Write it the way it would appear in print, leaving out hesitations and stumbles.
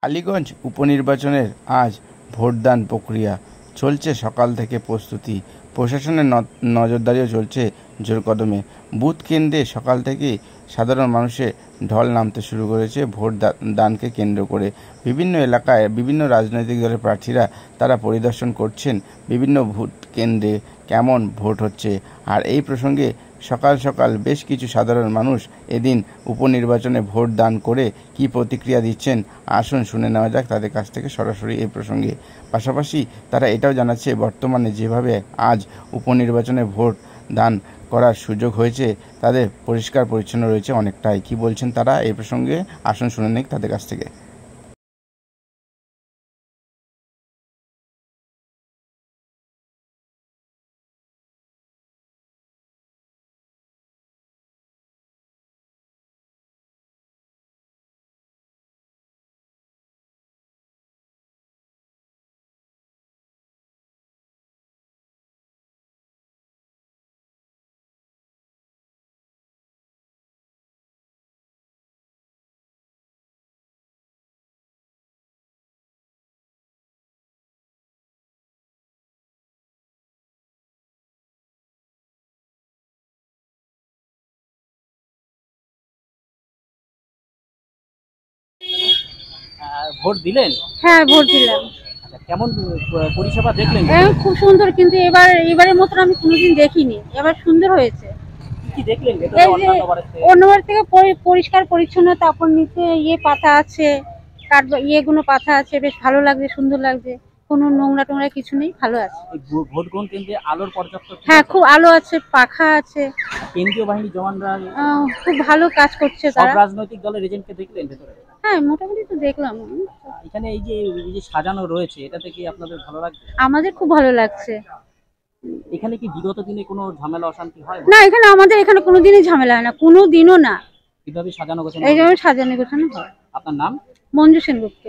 আলীগঞ্জ উপনির্বাচনের আজ ভোটদান প্রক্রিয়া চলছে। সকাল থেকে প্রস্তুতি, প্রশাসনের নজরদারিও চলছে জোর কদমে। বুথ কেন্দ্রে সকাল থেকেই সাধারণ মানুষের ঢল নামতে শুরু করেছে ভোট দানকে কেন্দ্র করে। বিভিন্ন এলাকায় বিভিন্ন রাজনৈতিক দলের প্রার্থীরা তারা পরিদর্শন করছেন বিভিন্ন ভোট কেন্দ্রে কেমন ভোট হচ্ছে। আর এই প্রসঙ্গে সকাল সকাল বেশ কিছু সাধারণ মানুষ এদিন উপনির্বাচনে ভোট দান করে কি প্রতিক্রিয়া দিচ্ছেন আসুন শুনে নেওয়া যাক তাদের কাছ থেকে সরাসরি এই প্রসঙ্গে। পাশাপাশি তারা এটাও জানাচ্ছে বর্তমানে যেভাবে আজ উপনির্বাচনে ভোট দান করার সুযোগ হয়েছে তাদের পরিষ্কার পরিচ্ছন্ন রয়েছে অনেকটাই। কি বলছেন তারা এই প্রসঙ্গে আসুন শুনে নিক তাদের কাছ থেকে। ভোট দিলেন? হ্যাঁ, ভোট দিলাম। আচ্ছা, কেমন পরিষেবা দেখলেন? খুব সুন্দর, কিন্তু এবারের মতন আমি কোনোদিন দেখিনি। এবার সুন্দর হয়েছে। কি দেখলেন এই যে অন্যবার থেকে পরিষ্কার পরিচ্ছন্ন, তারপর নিচে পাতা আছে, ইয়েগুলো পাতা আছে, বেশ ভালো লাগছে, সুন্দর লাগছে। কোনো নোংরা টোংরা কিছু নেই, ভালো আছে। ভোট গ্রহণ কেন্দ্রে আলোর পর্যাপ্ত? হ্যাঁ, খুব আলো আছে, পাখা আছে। কেন্দ্রীয় বাহিনী জওয়ানরা খুব ভালো কাজ করছে সব তারা। রাজনৈতিক দলের এজেন্টকে দেখলেন ভেতরে? হ্যাঁ, মোটামুটি তো দেখলাম। এখানে এই যে সাজানো রয়েছে, এটাতে কি আপনাদের ভালো লাগছে? আমাদের খুব ভালো লাগছে। এখানে কি বিগত দিনে কোনো ঝামেলা অশান্তি হয় না, আমাদের এখানে কোনোদিনই ঝামেলা হয় না, কোনোদিনও না। কিভাবে সাজানো গোছানো? এইভাবে সাজানো গোছানো হয়। আপনার নাম? মঞ্জু সেনগুপ্ত।